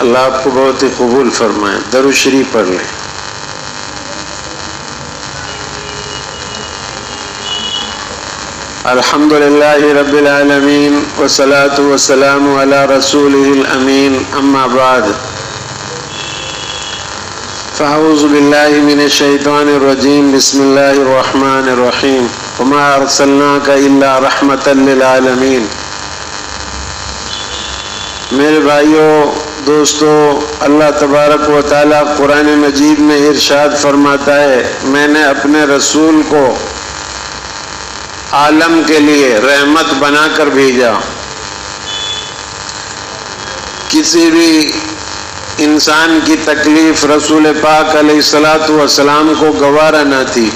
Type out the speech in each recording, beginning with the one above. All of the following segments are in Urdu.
اللہ آپ کو بہت ہی قبول فرمائے۔ درود شریف پڑھ لیں۔ الحمد للہ رب العالمین والصلاة والسلام علی رسولہ الامین، اما بعد فاعوذ باللہ من الشیطان الرجیم، بسم اللہ الرحمن الرحیم، وما ارسلناک الا رحمتا للعالمین۔ میرے بھائیوں دوستو، اللہ تبارک و تعالیٰ قرآن مجید میں ارشاد فرماتا ہے، میں نے اپنے رسول کو عالم کے لیے رحمت بنا کر بھیجا۔ کسی بھی انسان کی تکلیف رسول پاک علیہ الصلاۃ والسلام کو گوارا نہ تھی،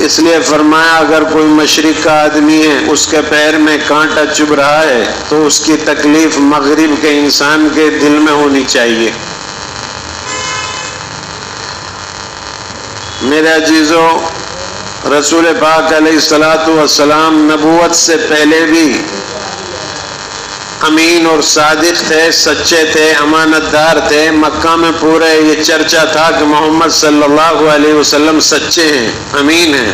اس لیے فرمایا اگر کوئی مشرق کا آدمی ہے، اس کے پیر میں کانٹا چبھ رہا ہے تو اس کی تکلیف مغرب کے انسان کے دل میں ہونی چاہیے۔ میرے عزیزو، رسول پاک علیہ الصلاۃ والسلام نبوت سے پہلے بھی امین اور صادق تھے، سچے تھے، امانت دار تھے۔ مکہ میں پورے یہ چرچا تھا کہ محمد صلی اللہ علیہ وسلم سچے ہیں، امین ہیں،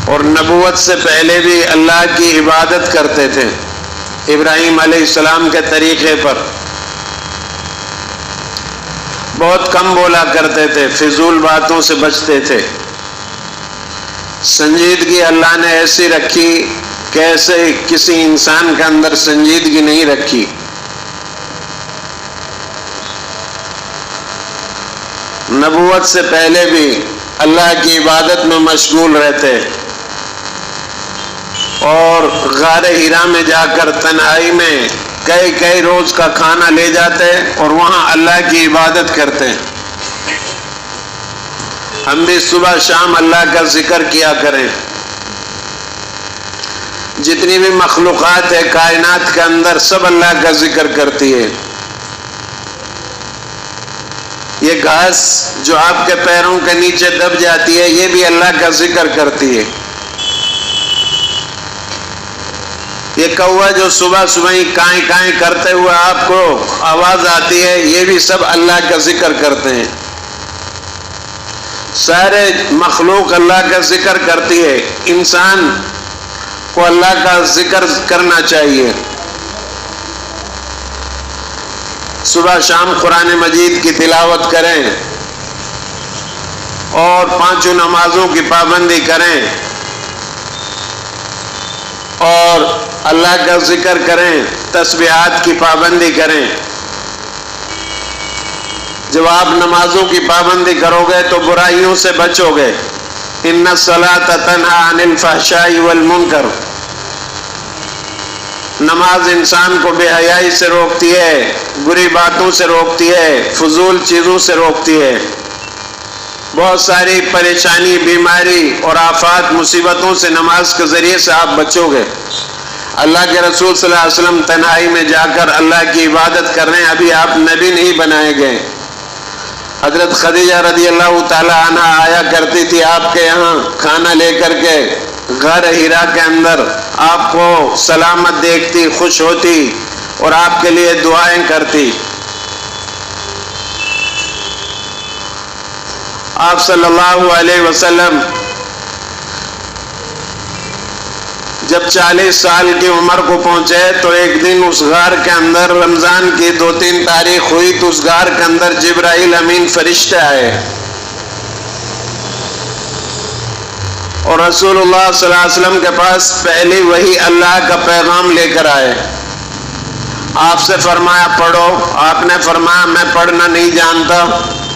اور نبوت سے پہلے بھی اللہ کی عبادت کرتے تھے ابراہیم علیہ السلام کے طریقے پر۔ بہت کم بولا کرتے تھے، فضول باتوں سے بچتے تھے۔ سنجیدگی اللہ نے ایسی رکھی کہ ایسے کسی انسان کے اندر سنجیدگی نہیں رکھی۔ نبوت سے پہلے بھی اللہ کی عبادت میں مشغول رہتے اور غار حرا میں جا کر تنہائی میں کئی روز کا کھانا لے جاتے اور وہاں اللہ کی عبادت کرتے۔ ہم بھی صبح شام اللہ کا ذکر کیا کریں۔ جتنی بھی مخلوقات ہے کائنات کے اندر، سب اللہ کا ذکر کرتی ہے۔ یہ گھاس جو آپ کے پیروں کے نیچے دب جاتی ہے، یہ بھی اللہ کا ذکر کرتی ہے۔ یہ کوا جو صبح صبح ہی کائیں کائیں کرتے ہوئے آپ کو آواز آتی ہے، یہ بھی سب اللہ کا ذکر کرتے ہیں۔ سارے مخلوق اللہ کا ذکر کرتی ہے۔ انسان کو اللہ کا ذکر کرنا چاہیے۔ صبح شام قرآن مجید کی تلاوت کریں اور 5 نمازوں کی پابندی کریں اور اللہ کا ذکر کریں، تسبیحات کی پابندی کریں۔ جب آپ نمازوں کی پابندی کرو گے تو برائیوں سے بچو گے۔ ان الصلاۃ تنہی عن الفحشاء والمنکر۔ نماز انسان کو بے حیائی سے روکتی ہے، بری باتوں سے روکتی ہے، فضول چیزوں سے روکتی ہے۔ بہت ساری پریشانی، بیماری اور آفات، مصیبتوں سے نماز کے ذریعے سے آپ بچو گے۔ اللہ کے رسول صلی اللہ علیہ وسلم تنہائی میں جا کر اللہ کی عبادت کر رہے ہیں، ابھی آپ نبی نہیں بنائے گئے۔ حضرت خدیجہ رضی اللہ تعالی عنہ آیا کرتی تھی آپ کے یہاں کھانا لے کر کے، غار حرا کے اندر آپ کو سلامت دیکھتی، خوش ہوتی اور آپ کے لیے دعائیں کرتی۔ آپ صلی اللہ علیہ وسلم جب 40 سال کی عمر کو پہنچے تو ایک دن اس غار کے اندر، رمضان کی 2-3 تاریخ ہوئی تو اس غار کے اندر جبرائیل امین فرشتے آئے اور رسول اللہ صلی اللہ علیہ وسلم کے پاس پہلی وحی اللہ کا پیغام لے کر آئے۔ آپ سے فرمایا پڑھو، آپ نے فرمایا میں پڑھنا نہیں جانتا۔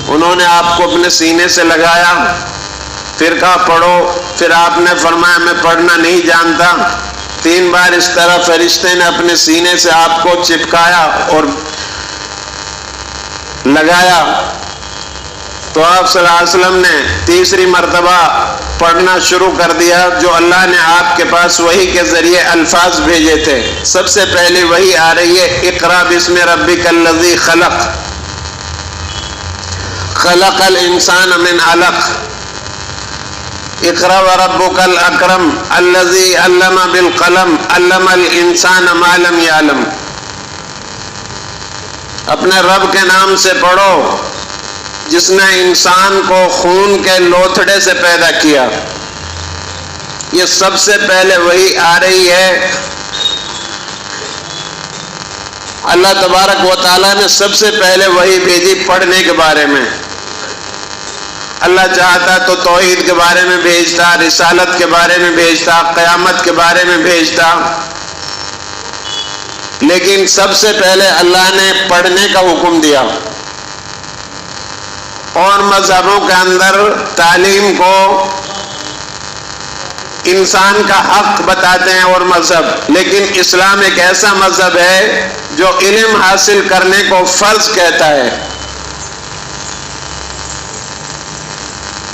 انہوں نے آپ کو اپنے سینے سے لگایا، پھر کہا پڑھو، پھر آپ نے فرمایا میں پڑھنا نہیں جانتا۔ 3 بار اس طرح فرشتے نے اپنے سینے سے آپ کو چپکایا اور لگایا تو آپ صلی اللہ علیہ وسلم نے تیسری مرتبہ پڑھنا شروع کر دیا جو اللہ نے آپ کے پاس وحی کے ذریعے الفاظ بھیجے تھے۔ سب سے پہلے وحی آ رہی ہے، اقرا بسم ربک الذی خلق، خلق الانسان من علق۔ اقرأ وربک الاکرم الذی علم بالقلم علم الانسان ما لم یعلم، اپنے رب کے نام سے پڑھو جس نے انسان کو خون کے لوتھڑے سے پیدا کیا۔ یہ سب سے پہلے وہی آ رہی ہے، اللہ تبارک و تعالیٰ نے سب سے پہلے وہی بھیجی پڑھنے کے بارے میں۔ اللہ چاہتا تو توحید کے بارے میں بھیجتا، رسالت کے بارے میں بھیجتا، قیامت کے بارے میں بھیجتا، لیکن سب سے پہلے اللہ نے پڑھنے کا حکم دیا۔ اور مذہبوں کے اندر تعلیم کو انسان کا حق بتاتے ہیں اور مذہب، لیکن اسلام ایک ایسا مذہب ہے جو علم حاصل کرنے کو فرض کہتا ہے۔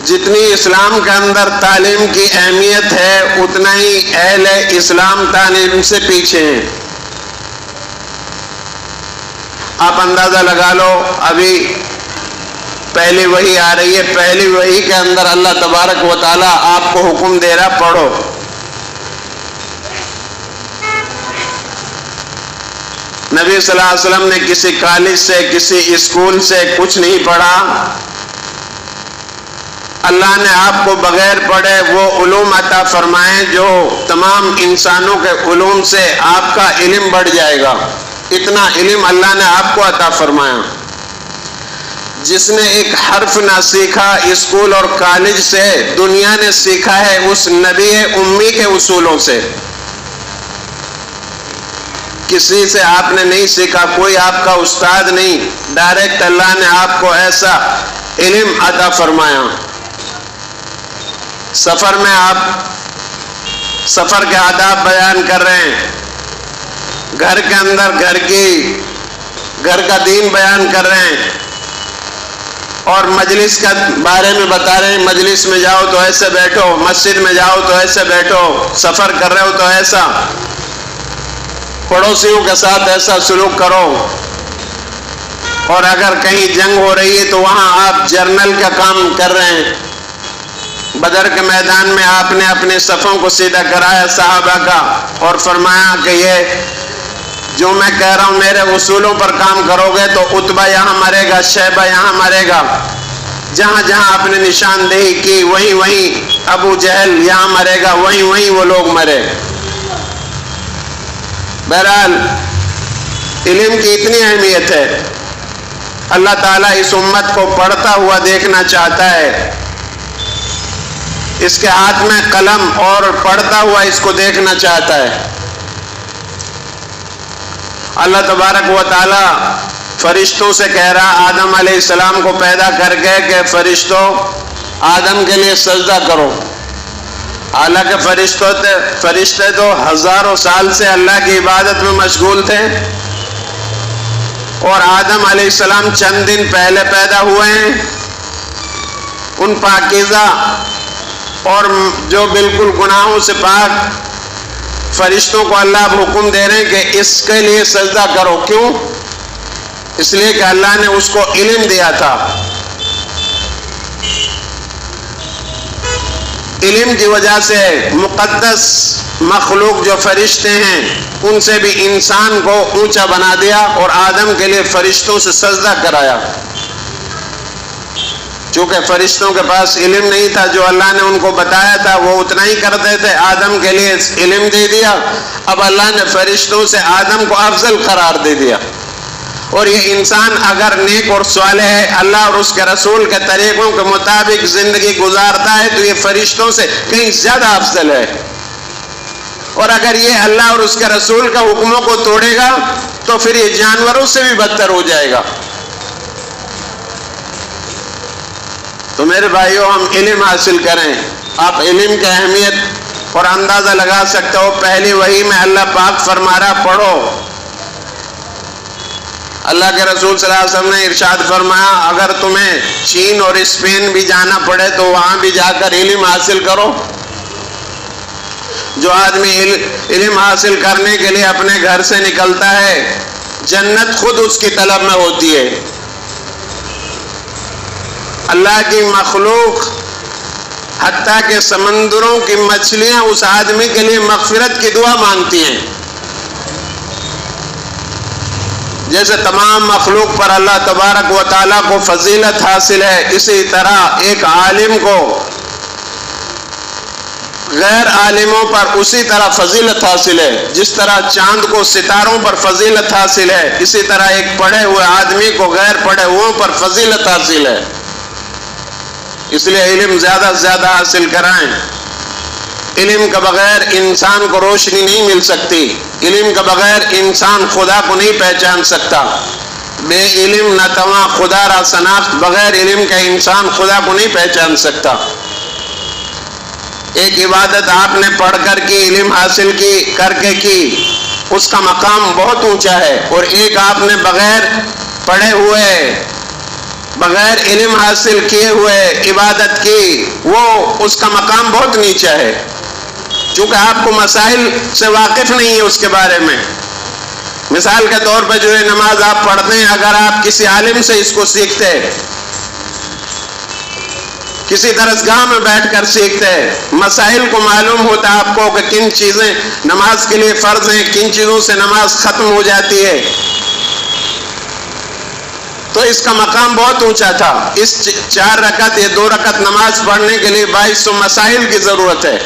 جتنی اسلام کے اندر تعلیم کی اہمیت ہے اتنا ہی اہل اسلام تعلیم سے پیچھے ہیں۔ آپ اندازہ لگا لو، ابھی پہلی وحی آ رہی ہے، پہلی وحی کے اندر اللہ تبارک و تعالیٰ آپ کو حکم دے رہا پڑھو۔ نبی صلی اللہ علیہ وسلم نے کسی کالج سے کسی اسکول سے کچھ نہیں پڑھا، اللہ نے آپ کو بغیر پڑھے وہ علوم عطا فرمائے جو تمام انسانوں کے علوم سے آپ کا علم بڑھ جائے گا۔ اتنا علم اللہ نے آپ کو عطا فرمایا۔ جس نے ایک حرف نہ سیکھا اسکول اور کالج سے، دنیا نے سیکھا ہے اس نبی امی کے اصولوں سے۔ کسی سے آپ نے نہیں سیکھا، کوئی آپ کا استاد نہیں، ڈائریکٹ اللہ نے آپ کو ایسا علم عطا فرمایا۔ سفر میں آپ سفر کے آداب بیان کر رہے ہیں، گھر کے اندر گھر کا دین بیان کر رہے ہیں، اور مجلس کا بارے میں بتا رہے ہیں، مجلس میں جاؤ تو ایسے بیٹھو، مسجد میں جاؤ تو ایسے بیٹھو، سفر کر رہے ہو تو ایسا، پڑوسیوں کے ساتھ ایسا سلوک کرو، اور اگر کہیں جنگ ہو رہی ہے تو وہاں آپ جرنل کا کام کر رہے ہیں۔ بدر کے میدان میں آپ نے اپنے صفوں کو سیدھا کرایا صحابہ کا، اور فرمایا کہ یہ جو میں کہہ رہا ہوں میرے اصولوں پر کام کرو گے تو عتبہ یہاں مرے گا، شیبہ یہاں مرے گا، جہاں جہاں آپ نے نشاندہی کی وہیں ابو جہل یہاں مرے گا، وہیں وہ لوگ مرے۔ بہرحال علم کی اتنی اہمیت ہے، اللہ تعالیٰ اس امت کو پڑھتا ہوا دیکھنا چاہتا ہے، اس کے ہاتھ میں قلم اور پڑھتا ہوا اس کو دیکھنا چاہتا ہے۔ اللہ تبارک و تعالیٰ فرشتوں سے کہہ رہا آدم علیہ السلام کو پیدا کر کے کہ فرشتوں آدم کے لیے سجدہ کرو، حالانکہ فرشتے تو ہزاروں سال سے اللہ کی عبادت میں مشغول تھے، اور آدم علیہ السلام چند دن پہلے پیدا ہوئے ہیں۔ ان پاکیزہ اور جو بالکل گناہوں سے پاک فرشتوں کو اللہ اب حکم دے رہے ہیں کہ اس کے لیے سجدہ کرو۔ کیوں؟ اس لیے کہ اللہ نے اس کو علم دیا تھا۔ علم کی وجہ سے مقدس مخلوق جو فرشتے ہیں ان سے بھی انسان کو اونچا بنا دیا، اور آدم کے لیے فرشتوں سے سجدہ کرایا۔ چونکہ فرشتوں کے پاس علم نہیں تھا، جو اللہ نے ان کو بتایا تھا وہ اتنا ہی کرتے تھے، آدم کے لیے علم دے دیا، اب اللہ نے فرشتوں سے آدم کو افضل قرار دے دیا۔ اور یہ انسان اگر نیک اور صالح ہے، اللہ اور اس کے رسول کے طریقوں کے مطابق زندگی گزارتا ہے تو یہ فرشتوں سے کہیں زیادہ افضل ہے، اور اگر یہ اللہ اور اس کے رسول کا حکموں کو توڑے گا تو پھر یہ جانوروں سے بھی بدتر ہو جائے گا۔ تو میرے بھائیوں، ہم علم حاصل کریں۔ آپ علم کی اہمیت اور اندازہ لگا سکتے ہو، پہلی وحی میں اللہ پاک فرما رہا پڑھو۔ اللہ کے رسول صلی اللہ علیہ وسلم نے ارشاد فرمایا اگر تمہیں چین اور اسپین بھی جانا پڑے تو وہاں بھی جا کر علم حاصل کرو۔ جو آدمی علم حاصل کرنے کے لیے اپنے گھر سے نکلتا ہے، جنت خود اس کی طلب میں ہوتی ہے۔ اللہ کی مخلوق حتیٰ کہ سمندروں کی مچھلیاں اس آدمی کے لیے مغفرت کی دعا مانگتی ہیں۔ جیسے تمام مخلوق پر اللہ تبارک و تعالیٰ کو فضیلت حاصل ہے، اسی طرح ایک عالم کو غیر عالموں پر اسی طرح فضیلت حاصل ہے۔ جس طرح چاند کو ستاروں پر فضیلت حاصل ہے، اسی طرح ایک پڑھے ہوئے آدمی کو غیر پڑھے ہوئوں پر فضیلت حاصل ہے۔ اس لیے علم زیادہ سے زیادہ حاصل کرائیں۔ علم کے بغیر انسان کو روشنی نہیں مل سکتی، علم کے بغیر انسان خدا کو نہیں پہچان سکتا۔ بے علم نہ تواں خدا را شناخت، بغیر علم کا انسان خدا کو نہیں پہچان سکتا۔ ایک عبادت آپ نے پڑھ کر کی، علم حاصل کر کے کی، اس کا مقام بہت اونچا ہے، اور ایک آپ نے بغیر پڑھے ہوئے، بغیر علم حاصل کیے ہوئے عبادت کی، وہ اس کا مقام بہت نیچا ہے، چونکہ آپ کو مسائل سے واقف نہیں ہے اس کے بارے میں۔ مثال کے طور پہ جو ہے نماز آپ پڑھتے ہیں، اگر آپ کسی عالم سے اس کو سیکھتے، کسی درسگاہ میں بیٹھ کر سیکھتے، مسائل کو معلوم ہوتا آپ کو کہ کن چیزیں نماز کے لیے فرض ہیں، کن چیزوں سے نماز ختم ہو جاتی ہے، تو اس کا مقام بہت اونچا تھا۔ اس 4 رکعت یا 2 رکعت نماز پڑھنے کے لیے 2200 مسائل کی ضرورت ہے۔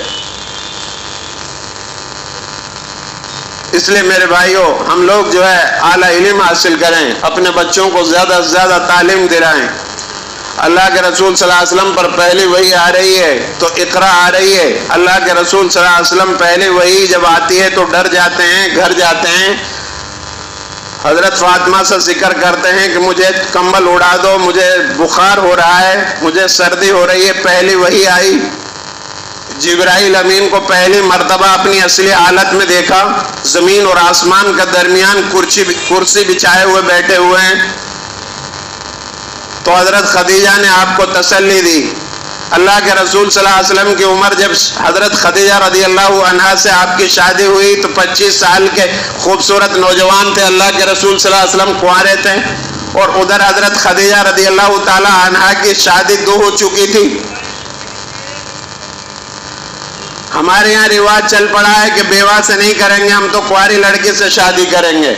اس لیے میرے بھائیوں، ہم لوگ جو ہے اعلیٰ علم حاصل کریں، اپنے بچوں کو زیادہ سے زیادہ تعلیم دلائیں۔ اللہ کے رسول صلی اللہ علیہ وسلم پر پہلی وحی آ رہی ہے تو اقرا آ رہی ہے۔ اللہ کے رسول صلی اللہ علیہ وسلم پہلی وحی جب آتی ہے تو ڈر جاتے ہیں، گھر جاتے ہیں، حضرت فاطمہ سے ذکر کرتے ہیں کہ مجھے کمبل اڑا دو، مجھے بخار ہو رہا ہے، مجھے سردی ہو رہی ہے۔ پہلی وحی آئی، جبرائیل امین کو پہلی مرتبہ اپنی اصلی حالت میں دیکھا، زمین اور آسمان کے درمیان کرسی بچھائے ہوئے بیٹھے ہوئے ہیں، تو حضرت خدیجہ نے آپ کو تسلی دی۔ اللہ کے رسول صلی اللہ علیہ وسلم کی عمر جب حضرت خدیجہ رضی اللہ عنہا سے آپ کی شادی ہوئی تو 25 سال کے خوبصورت نوجوان تھے، اللہ کے رسول صلی اللہ علیہ وسلم کنوارے تھے، اور ادھر حضرت خدیجہ رضی اللہ تعالی عنہا کی شادی 2 ہو چکی تھی۔ ہمارے یہاں رواج چل پڑا ہے کہ بیوہ سے نہیں کریں گے، ہم تو کنواری لڑکی سے شادی کریں گے۔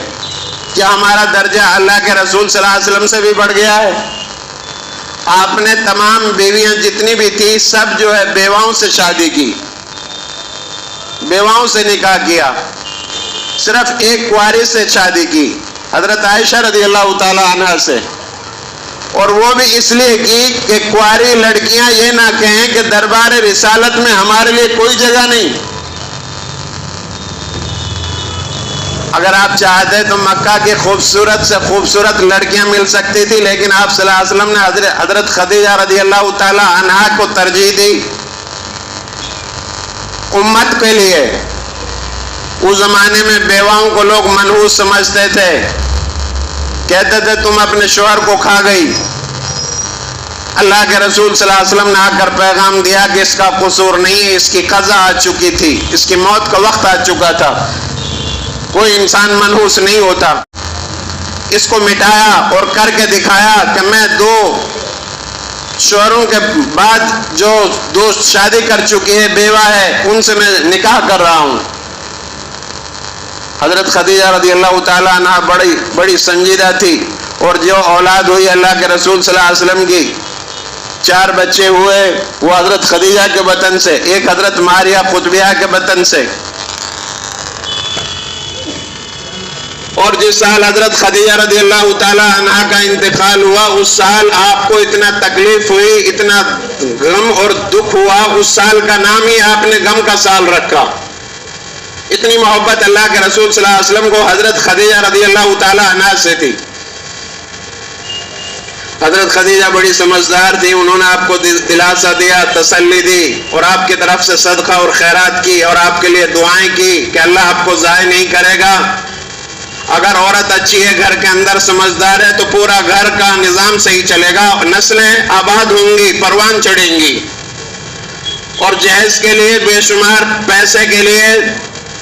کیا ہمارا درجہ اللہ کے رسول صلی اللہ علیہ وسلم سے بھی بڑھ گیا ہے؟ آپ نے تمام بیویاں جتنی بھی تھی سب جو ہے بیواؤں سے شادی کی، بیواؤں سے نکاح کیا، صرف ایک کنواری سے شادی کی، حضرت عائشہ رضی اللہ تعالی عنہا سے، اور وہ بھی اس لیے کی کہ کنواری لڑکیاں یہ نہ کہیں کہ دربار رسالت میں ہمارے لیے کوئی جگہ نہیں۔ اگر آپ چاہتے تو مکہ کی خوبصورت سے خوبصورت لڑکیاں مل سکتی تھی، لیکن آپ صلی اللہ علیہ وسلم نے حضرت خدیجہ رضی اللہ تعالی عنہا کو ترجیح دی امت کے لیے۔ اس زمانے میں بیواؤں کو لوگ منحوس سمجھتے تھے، کہتے تھے تم اپنے شوہر کو کھا گئی۔ اللہ کے رسول صلی اللہ علیہ وسلم نے آ کر پیغام دیا کہ اس کا قصور نہیں ہے، اس کی قضا آ چکی تھی، اس کی موت کا وقت آ چکا تھا، کوئی انسان منحوس نہیں ہوتا۔ اس کو مٹایا اور کر کے دکھایا کہ میں 2 شوہروں کے بعد جو 2 شادی کر چکی ہے، بیوہ ہے، ان سے میں نکاح کر رہا ہوں۔ حضرت خدیجہ رضی اللہ تعالی عنہ بڑی سنجیدہ تھی، اور جو اولاد ہوئی اللہ کے رسول صلی اللہ علیہ وسلم کی 4 بچے ہوئے، وہ حضرت خدیجہ کے بطن سے، ایک حضرت ماریہ قطبیہ کے بطن سے۔ اور جس سال حضرت خدیجہ رضی اللہ تعالی عنہا کا انتقال ہوا، اس سال آپ کو اتنا تکلیف ہوئی، اتنا غم اور دکھ ہوا، اس سال کا نام ہی آپ نے غم کا سال رکھا۔ اتنی محبت اللہ کے رسول صلی اللہ علیہ وسلم کو حضرت خدیجہ رضی اللہ تعالی عنہا سے تھی۔ حضرت خدیجہ بڑی سمجھدار تھی، انہوں نے آپ کو دلاسا دیا، تسلی دی، اور آپ کی طرف سے صدقہ اور خیرات کی، اور آپ کے لیے دعائیں کی کہ اللہ آپ کو ضائع نہیں کرے گا۔ اگر عورت اچھی ہے، گھر کے اندر سمجھدار ہے، تو پورا گھر کا نظام صحیح چلے گا، نسلیں آباد ہوں گی، پروان چڑھیں گی۔ اور جہیز کے لیے، بے شمار پیسے کے لیے،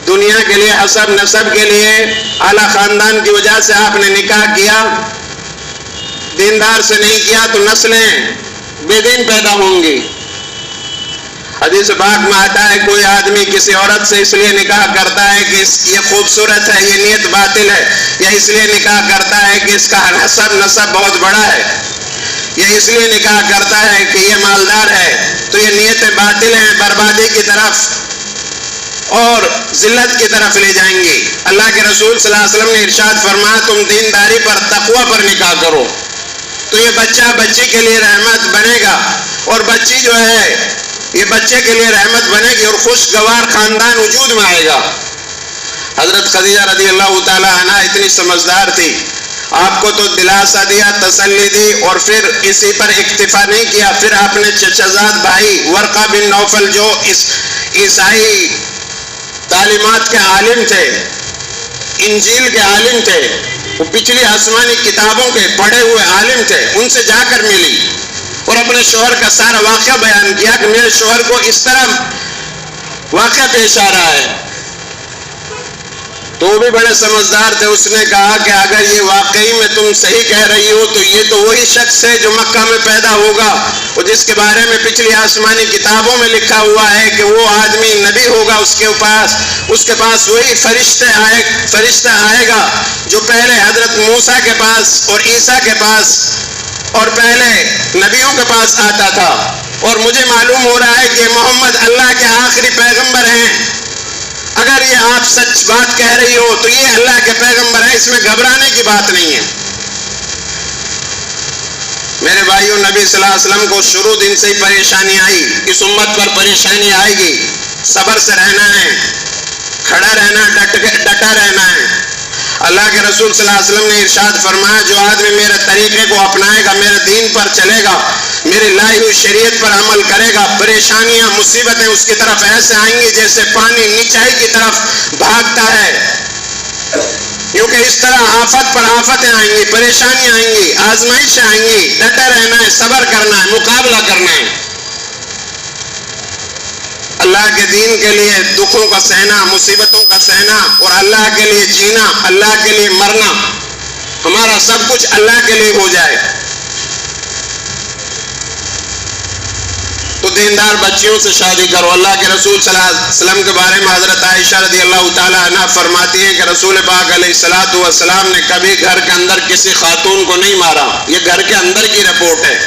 دنیا کے لیے، حسب نسب کے لیے، اعلیٰ خاندان کی وجہ سے آپ نے نکاح کیا، دیندار سے نہیں کیا تو نسلیں بے دین پیدا ہوں گی۔ حدیث پاک میں آتا ہے کوئی آدمی کسی عورت سے اس لیے نکاح کرتا ہے کہ یہ خوبصورت ہے، یہ نیت باطل ہے، یا اس لیے نکاح کرتا ہے کہ اس کا نسب بہت بڑا ہے، یا اس لیے نکاح کرتا ہے کہ یہ مالدار ہے، تو یہ نیتیں باطل ہیں، بربادی کی طرف اور ذلت کی طرف لے جائیں گی۔ اللہ کے رسول صلی اللہ علیہ وسلم نے ارشاد فرمایا تم دینداری پر، تقوی پر نکاح کرو، تو یہ بچہ بچی کے لیے رحمت بنے گا، اور بچی جو ہے یہ بچے کے لیے رحمت بنے گی اور خوشگوار خاندان وجود میں آئے گا۔ حضرت خدیجہ رضی اللہ تعالی عنہ اتنی سمجھدار تھی، آپ کو تو دلاسا دیا، تسلی دی، اور پھر اسی پر اکتفا نہیں کیا، پھر آپ نے چچزاد بھائی ورقہ بن نوفل جو عیسائی تعلیمات کے عالم تھے، انجیل کے عالم تھے، وہ پچھلی آسمانی کتابوں کے پڑھے ہوئے عالم تھے، ان سے جا کر ملی اور اپنے شوہر کا سارا واقعہ بیان کیا کہ میرے شوہر کو اس طرح واقعہ پیش آ رہا ہے، تو وہ بھی بڑے سمجھدار تھے۔ اس نے کہا کہ اگر یہ واقعی میں تم صحیح کہہ رہی ہو تو یہ تو وہی شخص ہے جو مکہ میں پیدا ہوگا اور جس کے بارے میں پچھلی آسمانی کتابوں میں لکھا ہوا ہے کہ وہ آدمی نبی ہوگا، اس کے پاس وہی فرشتہ آئے گا جو پہلے حضرت موسیٰ کے پاس اور عیسیٰ کے پاس اور پہلے نبیوں کے پاس آتا تھا، اور مجھے معلوم ہو رہا ہے کہ محمد اللہ کے آخری پیغمبر ہیں۔ اگر یہ آپ سچ بات کہہ رہی ہو تو یہ اللہ کے پیغمبر ہیں، اس میں گھبرانے کی بات نہیں ہے۔ میرے بھائیوں، نبی صلی اللہ علیہ وسلم کو شروع دن سے ہی پریشانی آئی، اس امت پر پریشانی آئے گی، صبر سے رہنا ہے، کھڑا رہنا، ڈٹا رہنا ہے۔ اللہ کے رسول صلی اللہ علیہ وسلم نے ارشاد فرمایا جو آدمی میرے طریقے کو اپنائے گا، میرے دین پر چلے گا، میری لائی ہوئی شریعت پر عمل کرے گا، پریشانیاں مصیبتیں اس کی طرف ایسے آئیں گی جیسے پانی نیچائی کی طرف بھاگتا ہے، کیونکہ اس طرح آفت پر آفتیں آئیں گی، پریشانیاں آئیں گی، آزمائشیں آئیں گی، ڈٹے رہنا ہے، صبر کرنا ہے، مقابلہ کرنا ہے۔ اللہ کے دین کے لیے دکھوں کا سہنا، مصیبتوں کا سہنا، اور اللہ کے لیے جینا، اللہ کے لیے مرنا، ہمارا سب کچھ اللہ کے لیے ہو جائے۔ تو دیندار بچیوں سے شادی کرو۔ اللہ کے رسول صلی اللہ علیہ وسلم کے بارے میں حضرت عائشہ رضی اللہ تعالی عنہ فرماتی ہیں کہ رسول پاک علیہ الصلوۃ والسلام نے کبھی گھر کے اندر کسی خاتون کو نہیں مارا، یہ گھر کے اندر کی رپورٹ ہے،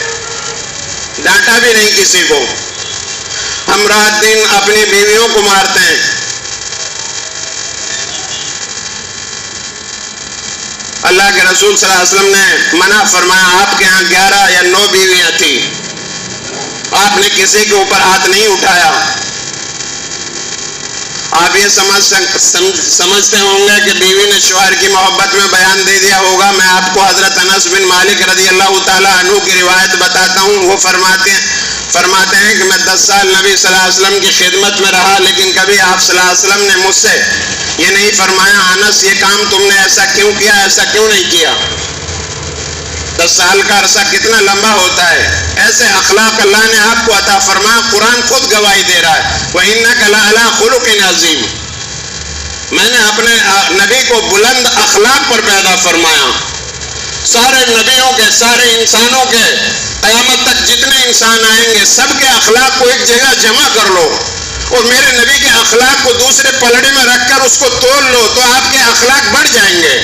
ڈانٹا بھی نہیں کسی کو۔ ہم رات دن اپنی بیویوں کو مارتے ہیں۔ اللہ کے رسول صلی اللہ علیہ وسلم نے منع فرمایا، آپ کے ہاں 11 یا 9 بیویاں تھیں، آپ نے کسی کے اوپر ہاتھ نہیں اٹھایا۔ آپ یہ سمجھتے ہوں گے کہ بیوی نے شوہر کی محبت میں بیان دے دیا ہوگا۔ میں آپ کو حضرت انس بن مالک رضی اللہ تعالی عنہ کی روایت بتاتا ہوں۔ وہ فرماتے ہیں کہ میں 10 سال نبی صلی اللہ علیہ وسلم کی خدمت میں رہا، لیکن کبھی آپ صلی اللہ علیہ وسلم نے مجھ سے یہ نہیں فرمایا انس یہ کام تم نے ایسا کیوں کیا، ایسا کیوں نہیں کیا۔ 10 سال کا عرصہ کتنا لمبا ہوتا ہے۔ ایسے اخلاق اللہ نے آپ کو عطا فرمایا، قرآن خود گواہی دے رہا ہے وَإِنَّكَ لَعَلَىٰ خُلُقٍ عَظِيمٍ۔ میں نے اپنے نبی کو بلند اخلاق پر پیدا فرمایا۔ سارے نبیوں کے، سارے انسانوں کے، قیامت تک جتنے انسان آئیں گے سب کے اخلاق کو ایک جگہ جمع کر لو اور میرے نبی کے اخلاق کو دوسرے پلڑے میں رکھ کر اس کو تول لو تو آپ کے اخلاق بڑھ جائیں گے۔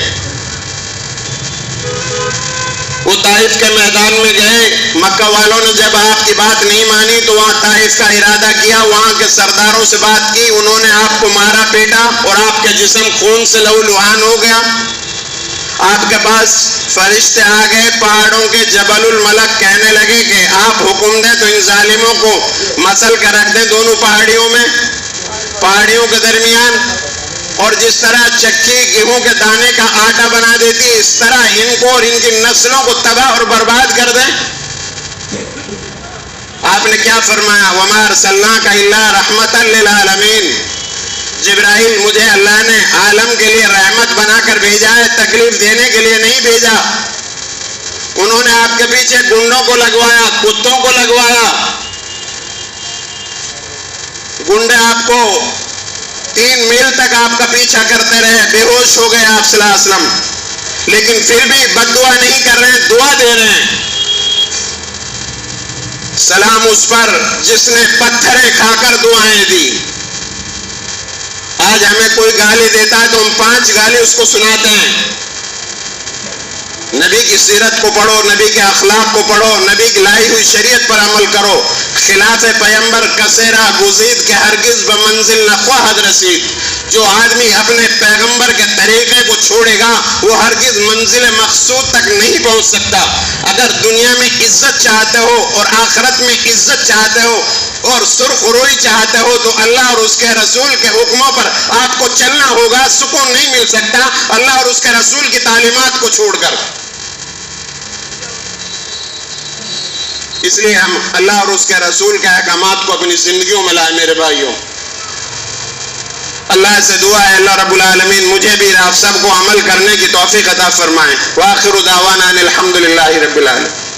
وہ طائف کے میدان میں گئے، مکہ والوں نے جب آپ کی بات نہیں مانی تو وہاں طائف کا ارادہ کیا، وہاں کے سرداروں سے بات کی، انہوں نے آپ کو مارا پیٹا اور آپ کے جسم خون سے لہولہان ہو گیا۔ آپ کے پاس فرشتے آ گئے پہاڑوں کے، جبل الملک کہنے لگے کہ آپ حکم دیں تو ان ظالموں کو مسل کر رکھ دیں دونوں پہاڑیوں کے درمیان، اور جس طرح چکی گیہوں کے دانے کا آٹا بنا دیتی ہے اس طرح ان کو اور ان کی نسلوں کو تباہ اور برباد کر دیں۔ آپ نے کیا فرمایا؟ وَمَا أَرْسَلْنَاكَ إِلَّا رَحْمَةً لِلْعَالَمِينَ۔ جبرائیل مجھے اللہ نے عالم کے لیے رحمت بنا کر بھیجا ہے، تکلیف دینے کے لیے نہیں بھیجا۔ انہوں نے آپ کے پیچھے گنڈوں کو لگوایا، کتوں کو لگوایا، گنڈے آپ کو 3 میل تک آپ کا پیچھا کرتے رہے، بے ہوش ہو گئے آپ صلی اللہ علیہ وسلم، لیکن پھر بھی بد دعا نہیں کر رہے ہیں، دعا دے رہے ہیں۔ سلام اس پر جس نے پتھریں کھا کر دعائیں دی۔ آج ہمیں کوئی گالی دیتا ہے تو ہم 5 گالی اس کو سناتے ہیں۔ نبی کی سیرت کو پڑھو، نبی کے اخلاق کو پڑھو، نبی کی لائی ہوئی شریعت پر عمل کرو۔ خلاف پیمبر کسیرا گزید کہ ہرگز بمنزل نہ خواہد رسید۔ جو آدمی اپنے پیغمبر کے طریقے کو چھوڑے گا وہ ہرگز منزل مقصود تک نہیں پہنچ سکتا۔ اگر دنیا میں عزت چاہتے ہو اور آخرت میں عزت چاہتے ہو اور سرخ روئی چاہتے ہو تو اللہ اور اس کے رسول کے حکموں پر آپ کو چلنا ہوگا۔ سکون نہیں مل سکتا اللہ اور اس کے رسول کی تعلیمات کو چھوڑ کر۔ اس لیے ہم اللہ اور اس کے رسول کے احکامات کو اپنی زندگیوں میں لائیں میرے بھائیوں۔ اللہ سے دعا ہے اللہ رب العالمین مجھے بھی آپ سب کو عمل کرنے کی توفیق عطا فرمائیں۔ وآخر دعوانا ان الحمد للہ رب العالمین۔